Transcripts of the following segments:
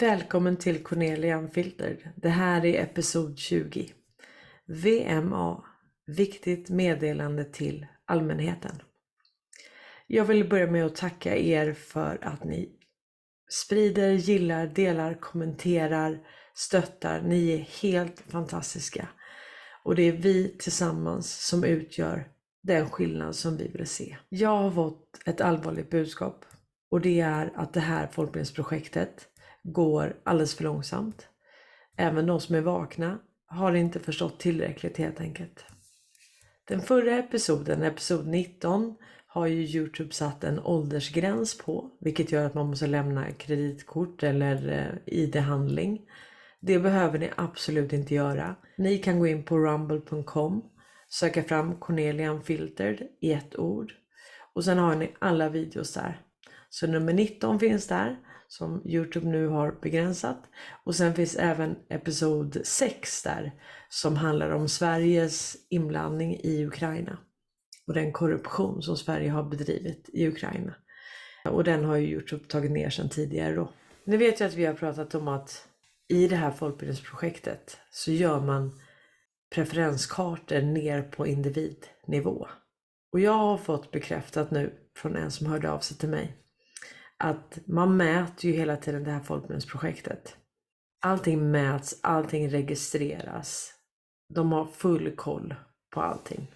Välkommen till Cornelia unfiltered. Det här är episod 20. VMA. Viktigt meddelande till allmänheten. Jag vill börja med att tacka er för att ni sprider, gillar, delar, kommenterar, stöttar. Ni är helt fantastiska. Och det är vi tillsammans som utgör den skillnad som vi vill se. Jag har fått ett allvarligt budskap. Och det är att det här folkbildningsprojektet går alldeles för långsamt. Även de som är vakna har inte förstått tillräckligt helt enkelt. Den förra episoden, episod 19, har ju YouTube satt en åldersgräns på. Vilket gör att man måste lämna kreditkort eller ID-handling. Det behöver ni absolut inte göra. Ni kan gå in på rumble.com, söka fram Cornelia unfiltered i ett ord. Och sen har ni alla videos där. Så nummer 19 finns där, som YouTube nu har begränsat. Och sen finns även episod 6 där, som handlar om Sveriges inblandning i Ukraina. Och den korruption som Sverige har bedrivit i Ukraina. Och den har ju YouTube tagit ner sedan tidigare då. Ni vet ju att vi har pratat om att i det här folkbildningsprojektet så gör man preferenskartor ner på individnivå. Och jag har fått bekräftat nu från en som hörde av sig till mig att man mäter ju hela tiden det här folkbildningsprojektet. Allting mäts, allting registreras. De har full koll på allting.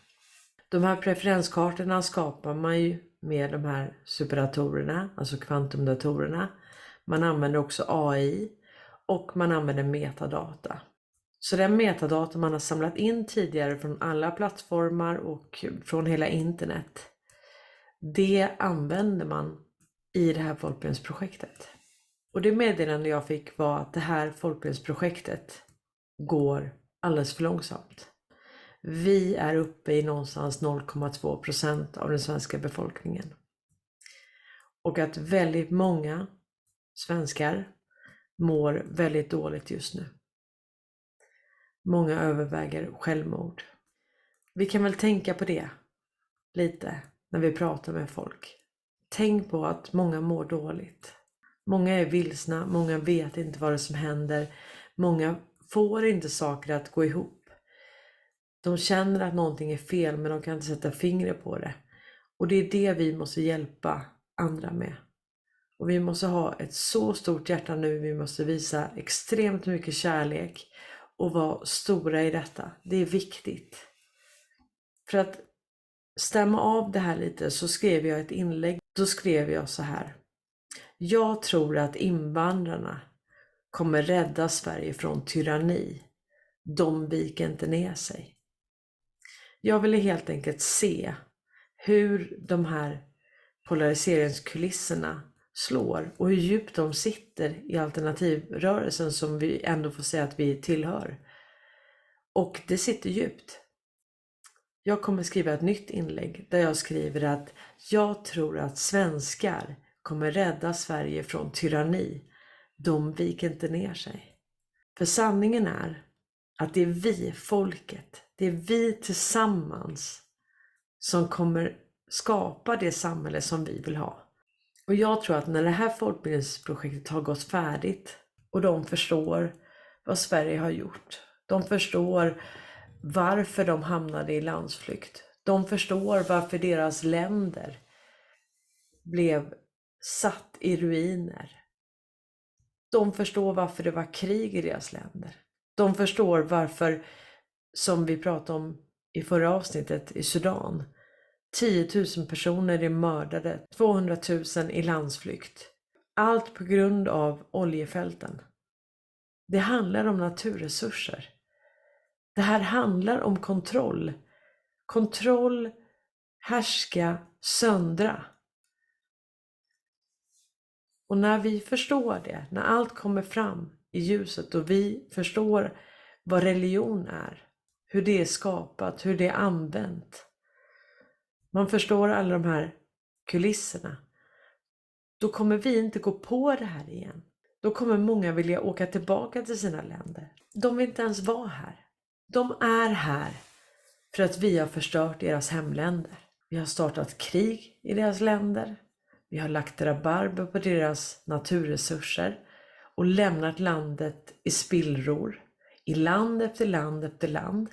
De här preferenskartorna skapar man ju med de här superdatorerna, alltså kvantumdatorerna. Man använder också AI och man använder metadata. Så den metadata man har samlat in tidigare från alla plattformar och från hela internet, det använder man i det här folkbildningsprojektet. Och det meddelande jag fick var att det här folkbildningsprojektet går alldeles för långsamt. Vi är uppe i någonstans 0,2% av den svenska befolkningen. Och att väldigt många svenskar mår väldigt dåligt just nu. Många överväger självmord. Vi kan väl tänka på det lite när vi pratar med folk. Tänk på att många mår dåligt. Många är vilsna, många vet inte vad det som händer. Många får inte saker att gå ihop. De känner att någonting är fel men de kan inte sätta fingret på det. Och det är det vi måste hjälpa andra med. Och vi måste ha ett så stort hjärta nu. Vi måste visa extremt mycket kärlek och vara stora i detta. Det är viktigt. För att stämma av det här lite så skrev jag ett inlägg. Då skrev jag så här: jag tror att invandrarna kommer rädda Sverige från tyranni. De viker inte ner sig. Jag ville helt enkelt se hur de här polariseringskulisserna slår och hur djupt de sitter i alternativrörelsen som vi ändå får säga att vi tillhör. Och det sitter djupt. Jag kommer skriva ett nytt inlägg där jag skriver att jag tror att svenskar kommer rädda Sverige från tyranni. De viker inte ner sig. För sanningen är att det är vi, folket, det är vi tillsammans som kommer skapa det samhälle som vi vill ha. Och jag tror att när det här folkbildningsprojektet har gått färdigt och de förstår vad Sverige har gjort. De förstår varför de hamnade i landsflykt. De förstår varför deras länder blev satt i ruiner. De förstår varför det var krig i deras länder. De förstår varför, som vi pratade om i förra avsnittet, i Sudan, 10 000 personer är mördade, 200 000 i landsflykt. Allt på grund av oljefälten. Det handlar om naturresurser. Det här handlar om kontroll. Kontroll, härska, söndra. Och när vi förstår det, när allt kommer fram i ljuset och vi förstår vad religion är, hur det är skapat, hur det är använt. Man förstår alla de här kulisserna. Då kommer vi inte gå på det här igen. Då kommer många vilja åka tillbaka till sina länder. De vill inte ens vara här. De är här för att vi har förstört deras hemländer. Vi har startat krig i deras länder. Vi har lagt rabarber på deras naturresurser. och lämnat landet i spillror. I land efter land efter land.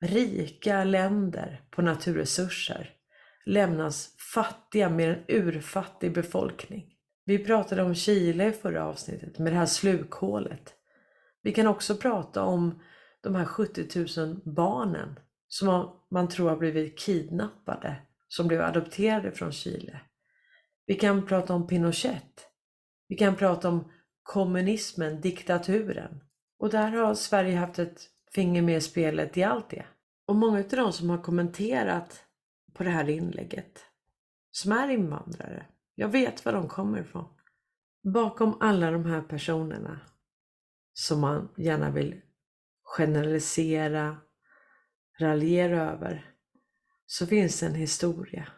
Rika länder på naturresurser lämnas fattiga med en urfattig befolkning. Vi pratade om Chile i förra avsnittet med det här slukhålet. Vi kan också prata om de här 70 000 barnen som man tror har blivit kidnappade, som blev adopterade från Chile. Vi kan prata om Pinochet. Vi kan prata om kommunismen, diktaturen. Och där har Sverige haft ett finger med i spelet i allt det. Och många av de som har kommenterat på det här inlägget, som är invandrare, jag vet var de kommer ifrån. Bakom alla de här personerna som man gärna vill generalisera, raljera över, så finns en historia.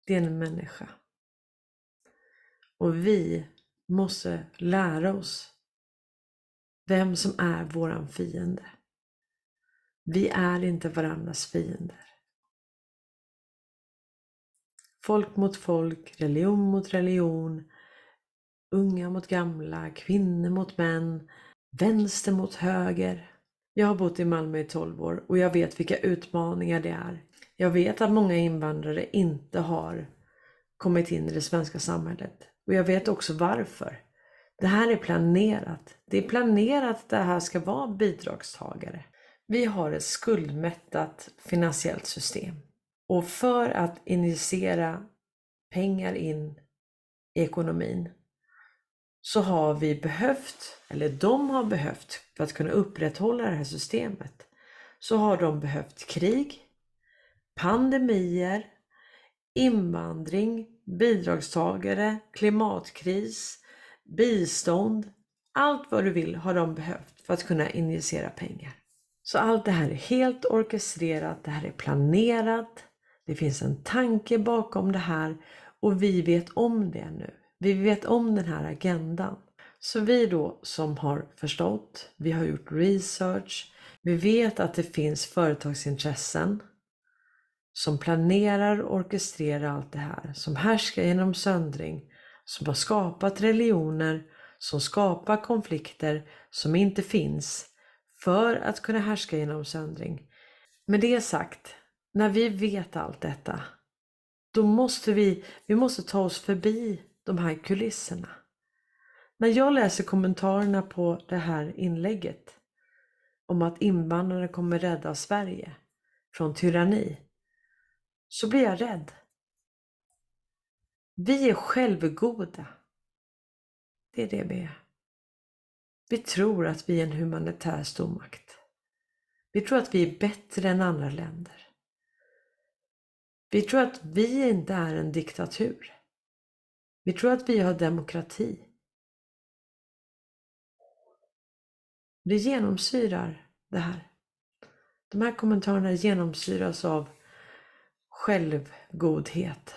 Det är en människa. Och vi måste lära oss vem som är våran fiende. Vi är inte varandras fiender. Folk mot folk, religion mot religion, unga mot gamla, kvinnor mot män, vänster mot höger. Jag har bott i Malmö i 12 år och jag vet vilka utmaningar det är. Jag vet att många invandrare inte har kommit in i det svenska samhället. Och jag vet också varför. Det här är planerat. Det är planerat att det här ska vara bidragstagare. Vi har ett skuldmättat finansiellt system. Och för att injicera pengar in i ekonomin så har vi behövt, eller de har behövt, för att kunna upprätthålla det här systemet, så har de behövt krig, pandemier, invandring, bidragstagare, klimatkris, bistånd. Allt vad du vill har de behövt för att kunna injicera pengar. Så allt det här är helt orkestrerat, det här är planerat, det finns en tanke bakom det här och vi vet om det nu. Vi vet om den här agendan. Så vi då som har förstått, vi har gjort research, vi vet att det finns företagsintressen som planerar och orkestrerar allt det här, som härskar genom söndring, som har skapat religioner, som skapar konflikter som inte finns för att kunna härska genom söndring. Med det sagt, när vi vet allt detta, då måste vi måste ta oss förbi de här kulisserna. När jag läser kommentarerna på det här inlägget om att invandrare kommer rädda Sverige från tyranni, så blir jag rädd. Vi är självgoda. Det är det vi är. Vi tror att vi är en humanitär stormakt. Vi tror att vi är bättre än andra länder. Vi tror att vi inte är en diktatur. Vi tror att vi har demokrati. Det genomsyrar det här. De här kommentarerna genomsyras av självgodhet.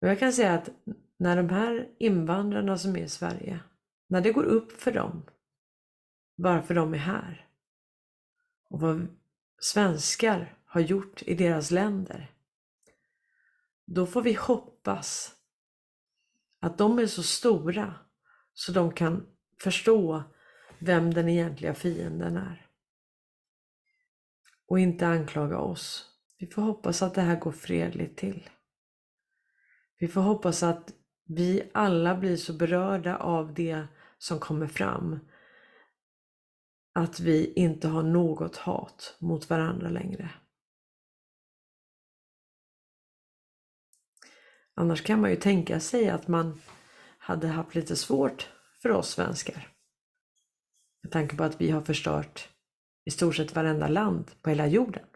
Och jag kan säga att när de här invandrarna som är i Sverige, när det går upp för dem varför de är här och vad svenskar har gjort i deras länder, då får vi hoppas att de är så stora så de kan förstå vem den egentliga fienden är och inte anklaga oss. Vi får hoppas att det här går fredligt till. Vi får hoppas att vi alla blir så berörda av det som kommer fram att vi inte har något hat mot varandra längre. Annars kan man ju tänka sig att man hade haft lite svårt för oss svenskar. Med tanke på att vi har förstört i stort sett varenda land på hela jorden.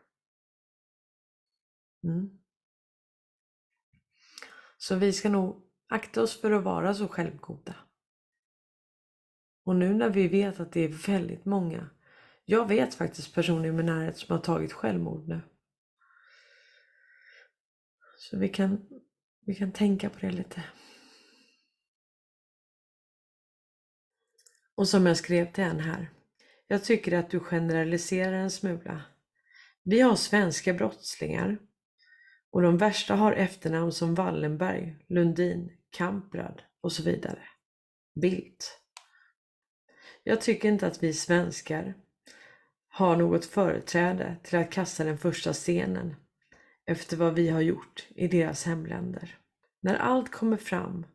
Så vi ska nog akta oss för att vara så självgoda. Och nu när vi vet att det är väldigt många. Jag vet faktiskt personer i min närhet som har tagit självmord nu. Så vi kan tänka på det lite. Och som jag skrev till en här. Jag tycker att du generaliserar en smula. Vi har svenska brottslingar. Och de värsta har efternamn som Wallenberg, Lundin, Kamprad och så vidare. Bildt. Jag tycker inte att vi svenskar har något företräde till att kasta den första stenen efter vad vi har gjort i deras hemländer. När allt kommer fram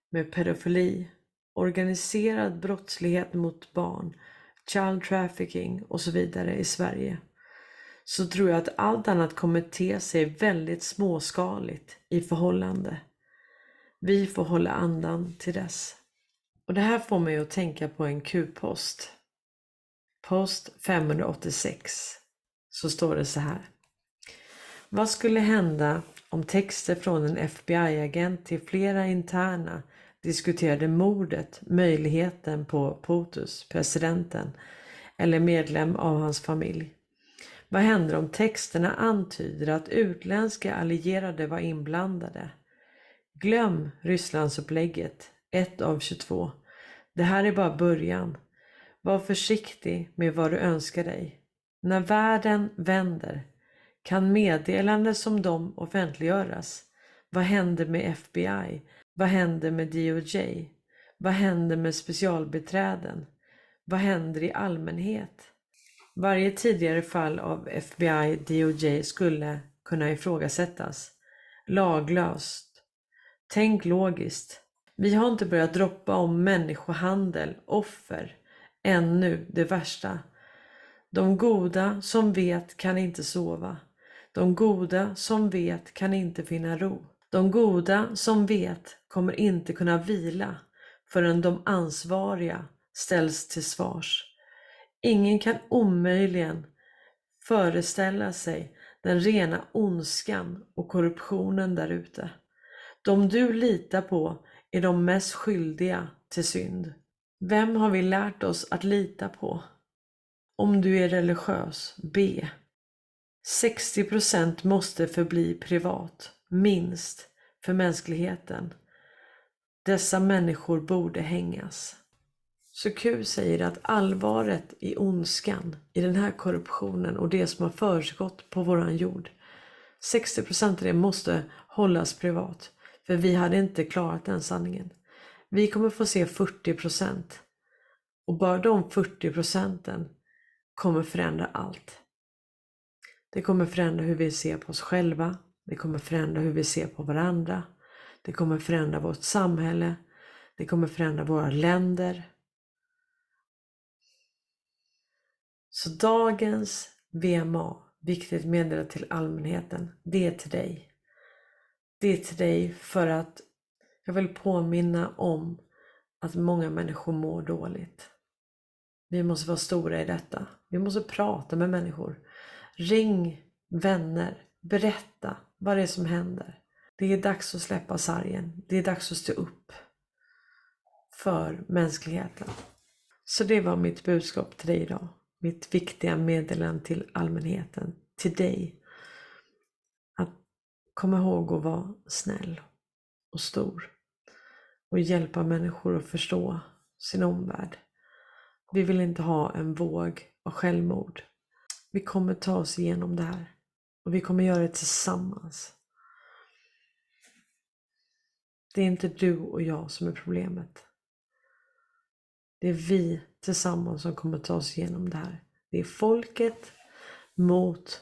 med pedofili, organiserad brottslighet mot barn, child trafficking och så vidare i Sverige, så tror jag att allt annat kommer te sig väldigt småskaligt i förhållande. Vi får hålla andan till dess. Och det här får mig att tänka på en Q-post. Post 586. Så står det så här. Vad skulle hända om texter från en FBI-agent till flera interna diskuterade mordet, möjligheten på POTUS, presidenten, eller medlem av hans familj? Vad händer om texterna antyder att utländska allierade var inblandade? Glöm Rysslandsupplägget, 1 av 22. Det här är bara början. Var försiktig med vad du önskar dig. När världen vänder kan meddelande som de offentliggöras. Vad händer med FBI? Vad händer med DOJ? Vad händer med specialbeträden? Vad händer i allmänhet? Varje tidigare fall av FBI, DOJ skulle kunna ifrågasättas. Laglöst. Tänk logiskt. Vi har inte börjat droppa om människohandel, offer. Ännu det värsta. De goda som vet kan inte sova. De goda som vet kan inte finna ro. De goda som vet kommer inte kunna vila förrän de ansvariga ställs till svars. Ingen kan omöjligen föreställa sig den rena ondskan och korruptionen där ute. De du litar på är de mest skyldiga till synd. Vem har vi lärt oss att lita på? Om du är religiös, be. 60% måste förbli privat, minst, för mänskligheten. Dessa människor borde hängas. Så Q säger att allvaret i ondskan, i den här korruptionen och det som har försiggått på våran jord, 60% av det måste hållas privat. För vi hade inte klarat den sanningen. Vi kommer få se 40%. Och bara de 40% kommer förändra allt. Det kommer förändra hur vi ser på oss själva. Det kommer förändra hur vi ser på varandra. Det kommer förändra vårt samhälle. Det kommer förändra våra länder. Så dagens VMA, viktigt meddelande till allmänheten, det är till dig. Det är till dig för att jag vill påminna om att många människor mår dåligt. Vi måste vara stora i detta. Vi måste prata med människor. Ring vänner. Berätta vad det är som händer. Det är dags att släppa sargen. Det är dags att stå upp för mänskligheten. Så det var mitt budskap till dig idag. Mitt viktiga meddelande till allmänheten. Till dig. Att komma ihåg att vara snäll och stor. Och hjälpa människor att förstå sin omvärld. Vi vill inte ha en våg av självmord. Vi kommer ta oss igenom det här. Och vi kommer göra det tillsammans. Det är inte du och jag som är problemet. Det är vi tillsammans som kommer ta oss igenom det här. Det är folket mot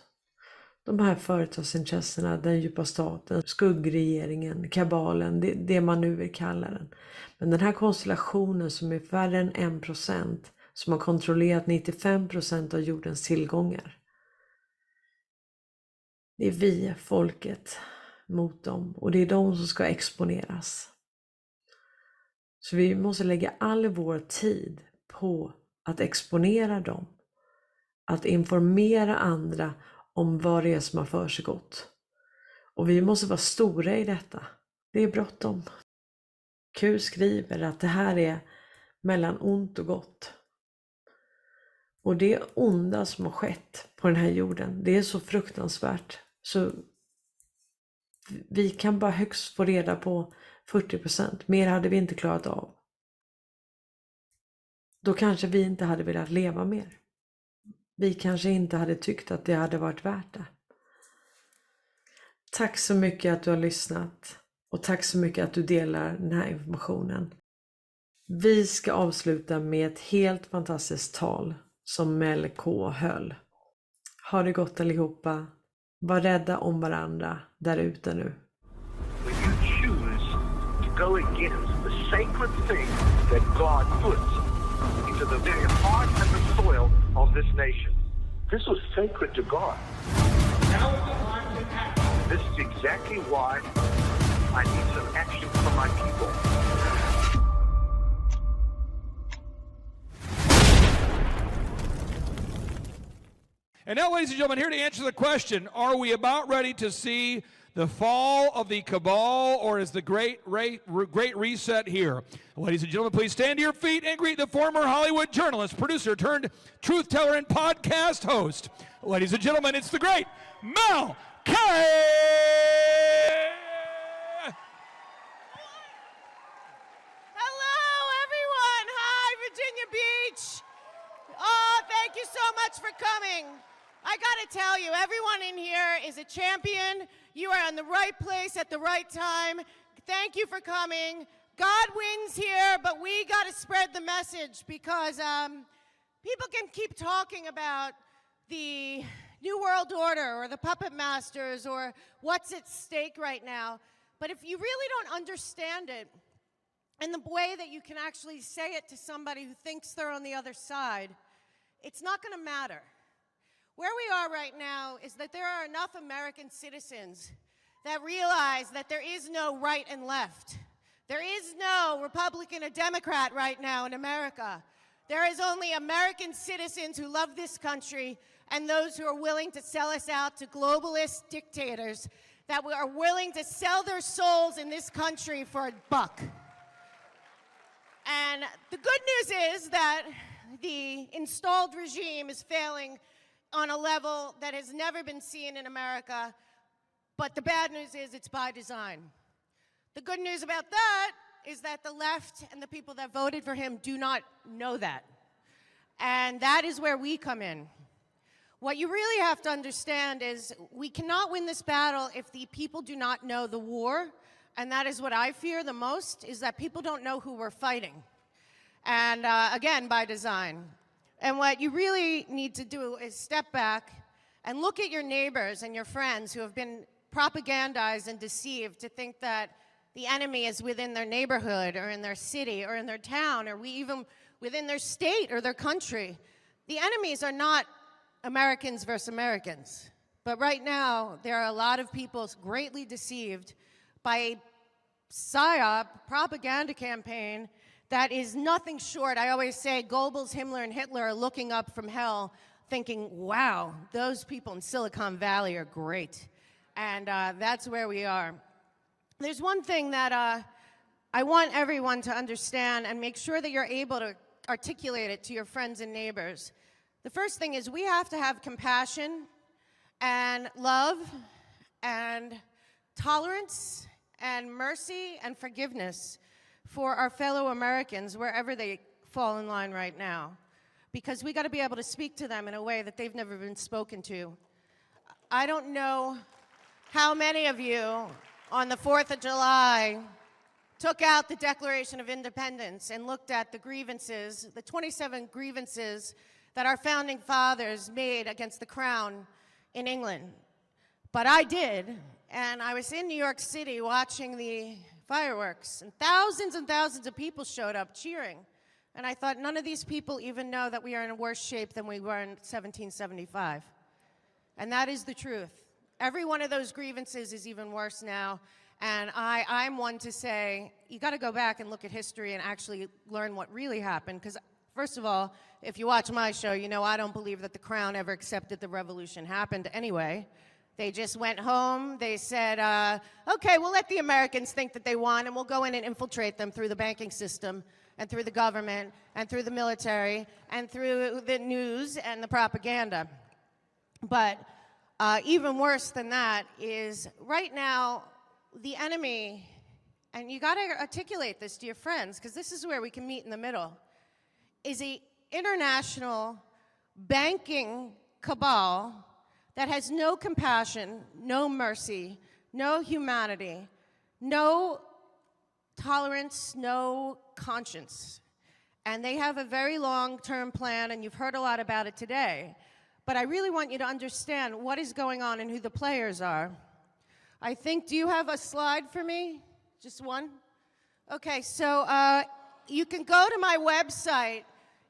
de här företagsintressena, den djupa staten, skuggregeringen, kabalen, det man nu vill kalla den. Men den här konstellationen som är färre än 1%, som har kontrollerat 95% av jordens tillgångar. Det är vi, folket, mot dem. Och det är de som ska exponeras. Så vi måste lägga all vår tid på att exponera dem. Att informera andra om vad det är som har försiggått. Och vi måste vara stora i detta. Det är bråttom. Q skriver att det här är mellan ont och gott. Och det onda som har skett på den här jorden, det är så fruktansvärt. Så vi kan bara högst få reda på 40%. Mer hade vi inte klarat av. Då kanske vi inte hade velat leva mer. Vi kanske inte hade tyckt att det hade varit värt det. Tack så mycket att du har lyssnat och tack så mycket att du delar den här informationen. Vi ska avsluta med ett helt fantastiskt tal som Mel K höll. Ha det gott allihopa. Var rädda om varandra där ute nu. When you choose to go against the sacred thing that God puts into the very heart and the soil of this nation. This was sacred to God. Now is the time to act. This is exactly why I need some action from my people. And now, ladies and gentlemen, here to answer the question, are we about ready to see the fall of the cabal, or is the great reset here? Ladies and gentlemen, please stand to your feet and greet the former Hollywood journalist, producer, turned truth teller, and podcast host. Ladies and gentlemen, it's the great Mel K! Hello, everyone. Hi, Virginia Beach. Oh, thank you so much for coming. I got to tell you, everyone in here is a champion. You are in the right place at the right time. Thank you for coming. God wins here, but we got to spread the message because people can keep talking about the New World Order or the puppet masters or what's at stake right now. But if you really don't understand it in the way that you can actually say it to somebody who thinks they're on the other side, it's not going to matter. Where we are right now is that there are enough American citizens that realize that there is no right and left. There is no Republican or Democrat right now in America. There is only American citizens who love this country and those who are willing to sell us out to globalist dictators that are willing to sell their souls in this country for a buck. And the good news is that the installed regime is failing on a level that has never been seen in America, but the bad news is it's by design. The good news about that is that the left and the people that voted for him do not know that. And that is where we come in. What you really have to understand is we cannot win this battle if the people do not know the war, and that is what I fear the most, is that people don't know who we're fighting. And again, by design. And what you really need to do is step back and look at your neighbors and your friends who have been propagandized and deceived to think that the enemy is within their neighborhood or in their city or in their town or even within their state or their country. The enemies are not Americans versus Americans. But right now, there are a lot of people greatly deceived by a PSYOP propaganda campaign that is nothing short. I always say Goebbels, Himmler, and Hitler are looking up from hell thinking, wow, those people in Silicon Valley are great. And that's where we are. There's one thing that I want everyone to understand and make sure that you're able to articulate it to your friends and neighbors. The first thing is we have to have compassion and love and tolerance and mercy and forgiveness for our fellow Americans wherever they fall in line right now. Because we got to be able to speak to them in a way that they've never been spoken to. I don't know how many of you on the 4th of July took out the Declaration of Independence and looked at the grievances, the 27 grievances that our founding fathers made against the crown in England. But I did, and I was in New York City watching the fireworks, and thousands of people showed up cheering. And I thought, none of these people even know that we are in worse shape than we were in 1775. And that is the truth. Every one of those grievances is even worse now. And I'm one to say, you got to go back and look at history and actually learn what really happened. Because first of all, if you watch my show, you know I don't believe that the crown ever accepted the revolution happened anyway. They just went home. They said, okay, we'll let the Americans think that they won, and we'll go in and infiltrate them through the banking system and through the government and through the military and through the news and the propaganda. But even worse than that is right now, the enemy, and you got to articulate this to your friends, because this is where we can meet in the middle, is an international banking cabal that has no compassion, no mercy no humanity, no tolerance, no conscience. And they have a very long-term plan, and you've heard a lot about it today. But I really want you to understand what is going on and who the players are. I think, do you have a slide for me? Just one? Okay, so you can go to my website.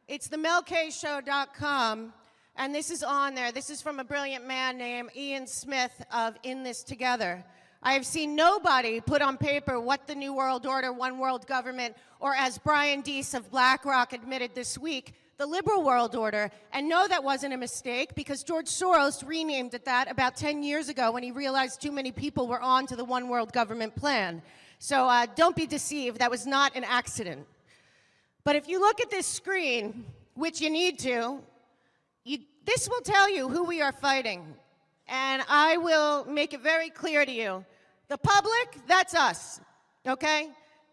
It's themelkshow.com, and this is on there. This is from a brilliant man named Ian Smith of In This Together. I have seen nobody put on paper what the New World Order, one world government, or as Brian Deese of BlackRock admitted this week, the liberal world order. And no, that wasn't a mistake, because George Soros renamed it that about 10 years ago when he realized too many people were on to the one world government plan. So don't be deceived, that was not an accident. But if you look at this screen, which you need to, this will tell you who we are fighting. And I will make it very clear to you. The public, that's us, okay?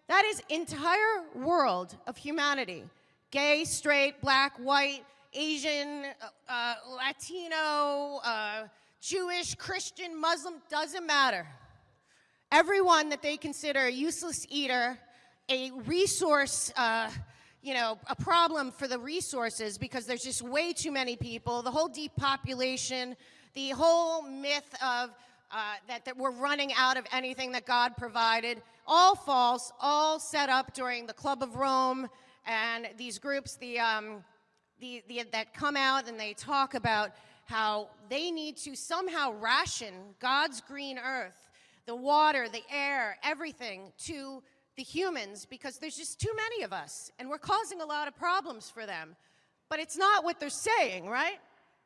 That is entire world of humanity. Gay, straight, black, white, Asian, Latino, Jewish, Christian, Muslim, doesn't matter. Everyone that they consider a useless eater, a resource, a problem for the resources because there's just way too many people, the whole depopulation, the whole myth of that we're running out of anything that God provided, all false, all set up during the Club of Rome and these groups that come out and they talk about how they need to somehow ration God's green earth, the water, the air, everything to the humans because there's just too many of us and we're causing a lot of problems for them. But it's not what they're saying, right?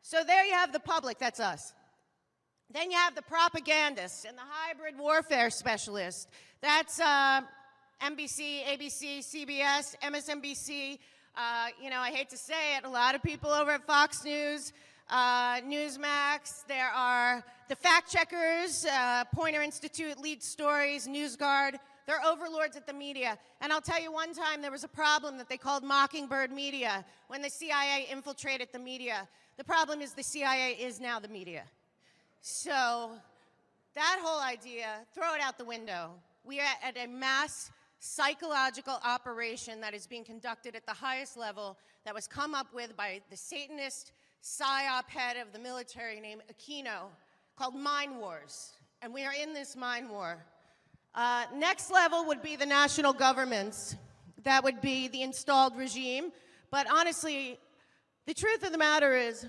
So there you have the public, that's us. Then you have the propagandists and the hybrid warfare specialists. That's NBC, ABC, CBS, MSNBC. I hate to say it, a lot of people over at Fox News, Newsmax. There are the fact checkers, Poynter Institute, Lead Stories, NewsGuard. They're overlords at the media. And I'll tell you, one time there was a problem that they called Mockingbird media when the CIA infiltrated the media. The problem is the CIA is now the media. So that whole idea, throw it out the window. We are at a mass psychological operation that is being conducted at the highest level that was come up with by the Satanist psyop head of the military named Aquino, called Mind Wars. And we are in this mind war. Next level would be the national governments. That would be the installed regime. But honestly, the truth of the matter is,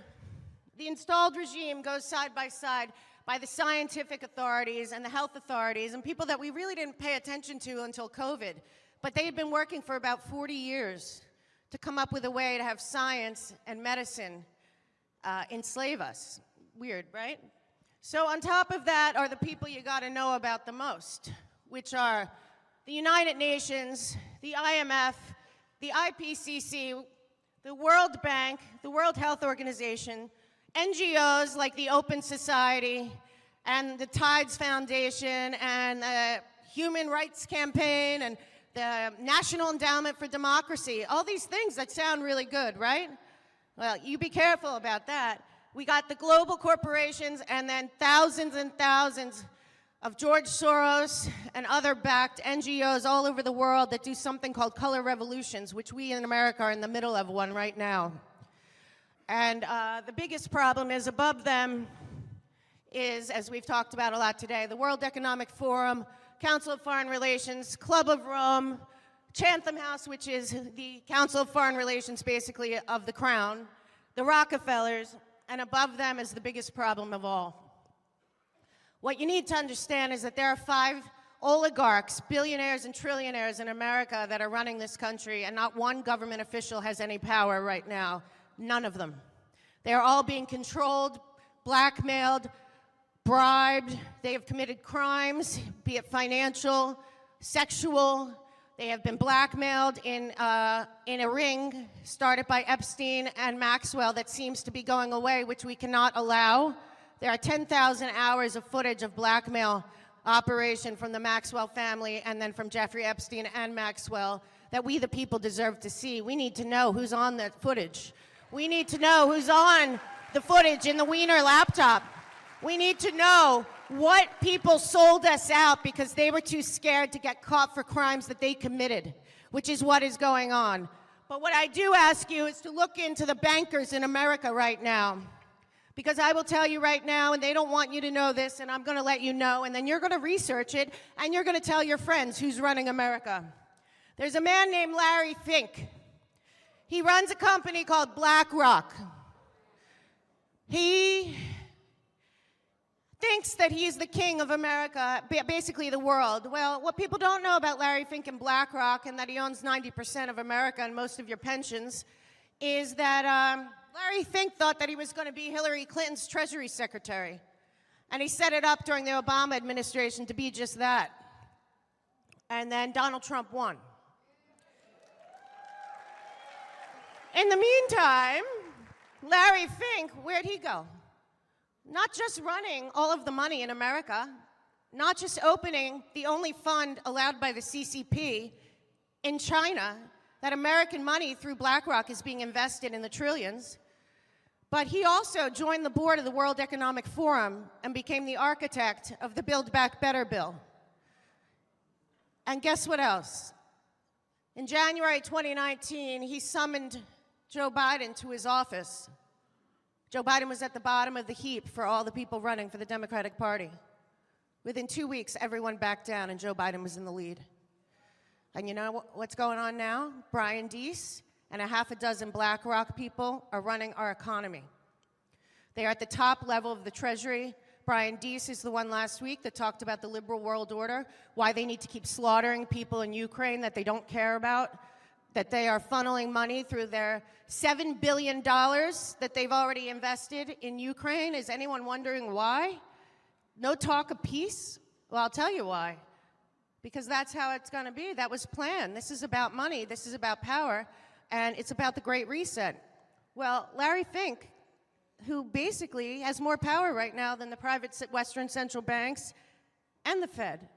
the installed regime goes side by side by the scientific authorities and the health authorities and people that we really didn't pay attention to until COVID. But they had been working for about 40 years to come up with a way to have science and medicine enslave us. Weird, right? So on top of that are the people you got to know about the most, which are the United Nations, the IMF, the IPCC, the World Bank, the World Health Organization, NGOs like the Open Society and the Tides Foundation and the Human Rights Campaign and the National Endowment for Democracy, all these things that sound really good, right? Well, you be careful about that. We got the global corporations and then thousands and thousands of George Soros and other backed NGOs all over the world that do something called color revolutions, which we in America are in the middle of one right now. And the biggest problem is above them is, as we've talked about a lot today, the World Economic Forum, Council of Foreign Relations, Club of Rome, Chatham House, which is the Council of Foreign Relations, basically, of the Crown, the Rockefellers, and above them is the biggest problem of all. What you need to understand is that there are 5 oligarchs, billionaires and trillionaires in America that are running this country, and not one government official has any power right now. None of them. They are all being controlled, blackmailed, bribed. They have committed crimes, be it financial, sexual. They have been blackmailed in a ring started by Epstein and Maxwell that seems to be going away, which we cannot allow. There are 10,000 hours of footage of blackmail operation from the Maxwell family and then from Jeffrey Epstein and Maxwell that we the people deserve to see. We need to know who's on that footage. We need to know who's on the footage in the Wiener laptop. We need to know what people sold us out because they were too scared to get caught for crimes that they committed, which is what is going on. But what I do ask you is to look into the bankers in America right now. Because I will tell you right now, and they don't want you to know this, and I'm going to let you know, and then you're going to research it, and you're going to tell your friends who's running America. There's a man named Larry Fink. He runs a company called BlackRock. He thinks that he is the king of America, basically the world. Well, what people don't know about Larry Fink and BlackRock, and that he owns 90% of America and most of your pensions, is that Larry Fink thought that he was going to be Hillary Clinton's Treasury Secretary. And he set it up during the Obama administration to be just that. And then Donald Trump won. In the meantime, Larry Fink, where'd he go? Not just running all of the money in America, not just opening the only fund allowed by the CCP in China, that American money through BlackRock is being invested in the trillions, but he also joined the board of the World Economic Forum and became the architect of the Build Back Better bill. And guess what else? In January 2019, he summoned Joe Biden to his office. Joe Biden was at the bottom of the heap for all the people running for the Democratic Party. Within 2 weeks, everyone backed down, and Joe Biden was in the lead. And you know what's going on now? Brian Deese and a half a dozen BlackRock people are running our economy. They are at the top level of the Treasury. Brian Deese is the one last week that talked about the liberal world order, why they need to keep slaughtering people in Ukraine that they don't care about, that they are funneling money through their $7 billion that they've already invested in Ukraine. Is anyone wondering why? No talk of peace? Well, I'll tell you why. Because that's how it's going to be. That was planned. This is about money. This is about power. And it's about the Great Reset. Well, Larry Fink, who basically has more power right now than the private Western central banks and the Fed,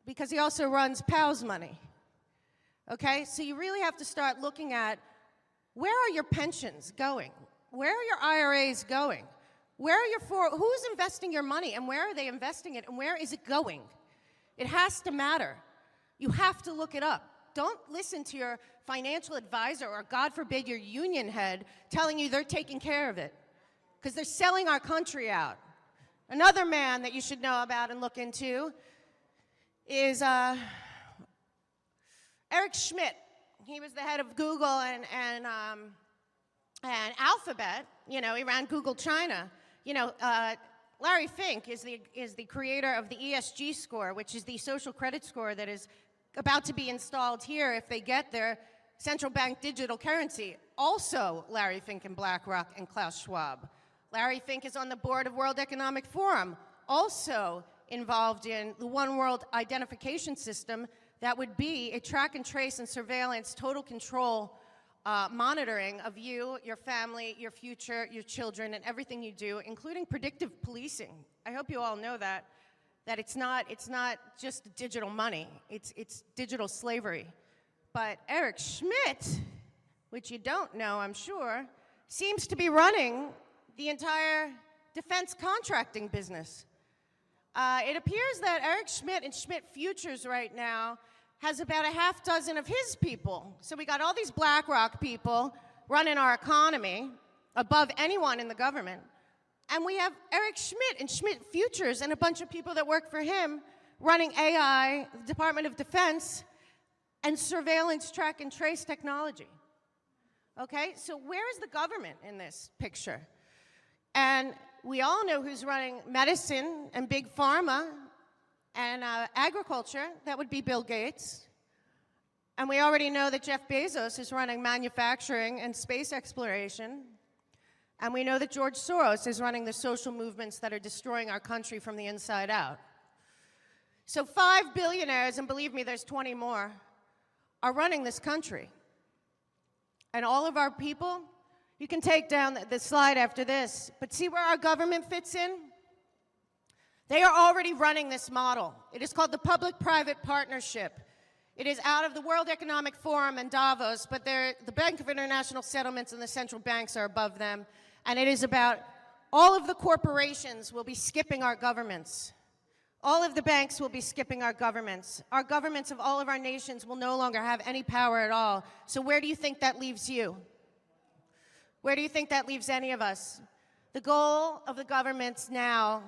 because he also runs POW's money. Okay? So you really have to start looking at, where are your pensions going? Where are your IRAs going? Where are your who's investing your money, and where are they investing it, and where is it going? It has to matter. You have to look it up. Don't listen to your financial advisor or, God forbid, your union head telling you they're taking care of it, because they're selling our country out. Another man that you should know about and look into is Eric Schmidt. He was the head of Google and Alphabet. You know, he ran Google China. You know, Larry Fink is the creator of the ESG score, which is the social credit score that is about to be installed here if they get their central bank digital currency. Also, Larry Fink and BlackRock and Klaus Schwab. Larry Fink is on the board of World Economic Forum, also involved in the One World Identification System that would be a track and trace and surveillance, total control monitoring of you, your family, your future, your children, and everything you do, including predictive policing. I hope you all know that it's not just digital money, it's digital slavery. But Eric Schmidt, which you don't know, I'm sure, seems to be running the entire defense contracting business. It appears that Eric Schmidt and Schmidt Futures right now has about a half dozen of his people. So we got all these BlackRock people running our economy above anyone in the government. And we have Eric Schmidt and Schmidt Futures and a bunch of people that work for him running AI, the Department of Defense, and surveillance, track, and trace technology. Okay, so where is the government in this picture? And we all know who's running medicine and big pharma and agriculture. That would be Bill Gates. And we already know that Jeff Bezos is running manufacturing and space exploration. And we know that George Soros is running the social movements that are destroying our country from the inside out. So 5 billionaires, and believe me, there's 20 more, are running this country. And all of our people, you can take down the slide after this, but see where our government fits in? They are already running this model. It is called the public-private partnership. It is out of the World Economic Forum and Davos, but the Bank of International Settlements and the central banks are above them. And it is about all of the corporations will be skipping our governments. All of the banks will be skipping our governments. Our governments of all of our nations will no longer have any power at all. So where do you think that leaves you? Where do you think that leaves any of us? The goal of the governments now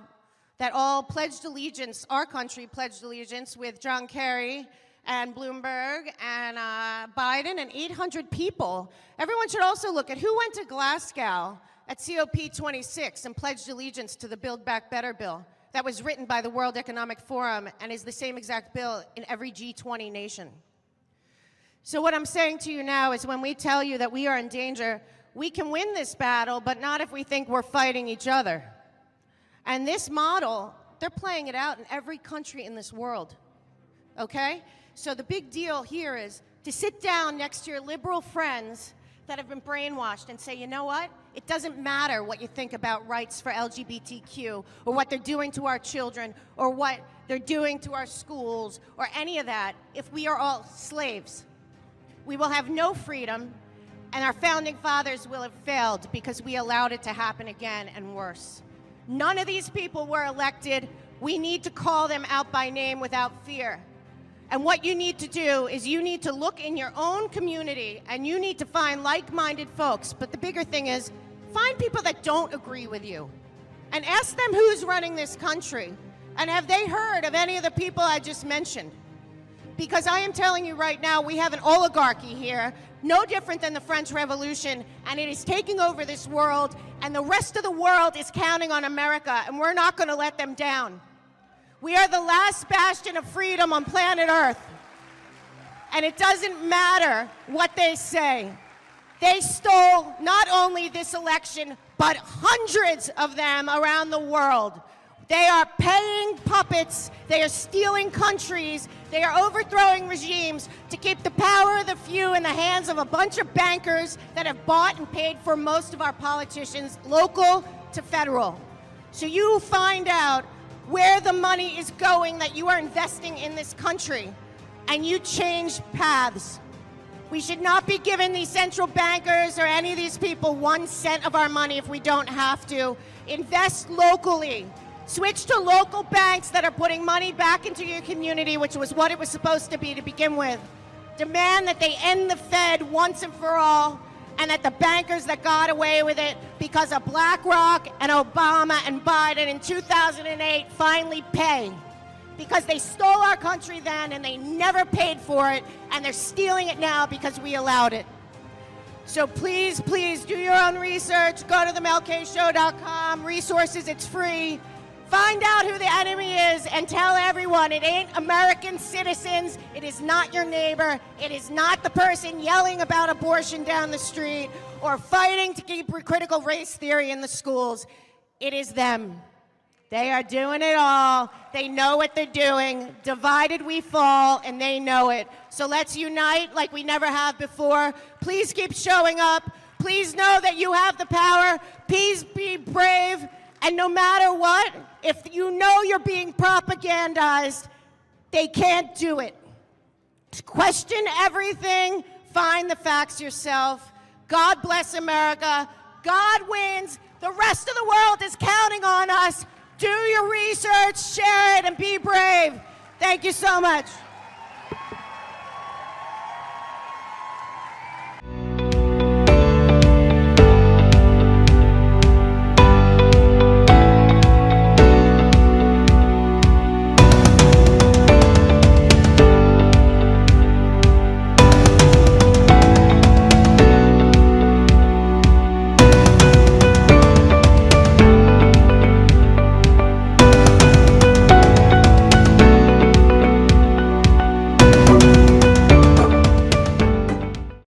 that all pledged allegiance, our country pledged allegiance with John Kerry and Bloomberg and Biden and 800 people. Everyone should also look at who went to Glasgow at COP26 and pledged allegiance to the Build Back Better bill that was written by the World Economic Forum and is the same exact bill in every G20 nation. So what I'm saying to you now is when we tell you that we are in danger, we can win this battle, but not if we think we're fighting each other. And this model, they're playing it out in every country in this world, okay? So the big deal here is to sit down next to your liberal friends that have been brainwashed and say, you know what? It doesn't matter what you think about rights for LGBTQ or what they're doing to our children or what they're doing to our schools or any of that if we are all slaves. We will have no freedom, and our founding fathers will have failed because we allowed it to happen again and worse. None of these people were elected. We need to call them out by name without fear. And what you need to do is you need to look in your own community and you need to find like-minded folks. But the bigger thing is find people that don't agree with you and ask them who's running this country and have they heard of any of the people I just mentioned? Because I am telling you right now, we have an oligarchy here, no different than the French Revolution, and it is taking over this world, and the rest of the world is counting on America, and we're not going to let them down. We are the last bastion of freedom on planet Earth, and it doesn't matter what they say. They stole not only this election, but hundreds of them around the world. They are paying puppets, they are stealing countries, they are overthrowing regimes to keep the power of the few in the hands of a bunch of bankers that have bought and paid for most of our politicians, local to federal. So you find out where the money is going that you are investing in this country, and you change paths. We should not be giving these central bankers or any of these people 1 cent of our money if we don't have to. Invest locally. Switch to local banks that are putting money back into your community, which was what it was supposed to be to begin with. Demand that they end the Fed once and for all, and that the bankers that got away with it because of BlackRock and Obama and Biden in 2008 finally pay. Because they stole our country then and they never paid for it, and they're stealing it now because we allowed it. So please, please do your own research. Go to themelkshow.com. Resources, it's free. Find out who the enemy is and tell everyone it ain't American citizens, it is not your neighbor, it is not the person yelling about abortion down the street or fighting to keep critical race theory in the schools. It is them. They are doing it all. They know what they're doing. Divided we fall, and they know it. So let's unite like we never have before. Please keep showing up. Please know that you have the power. Please be brave. And no matter what, if you know you're being propagandized, they can't do it. Question everything. Find the facts yourself. God bless America. God wins. The rest of the world is counting on us. Do your research, share it, and be brave. Thank you so much.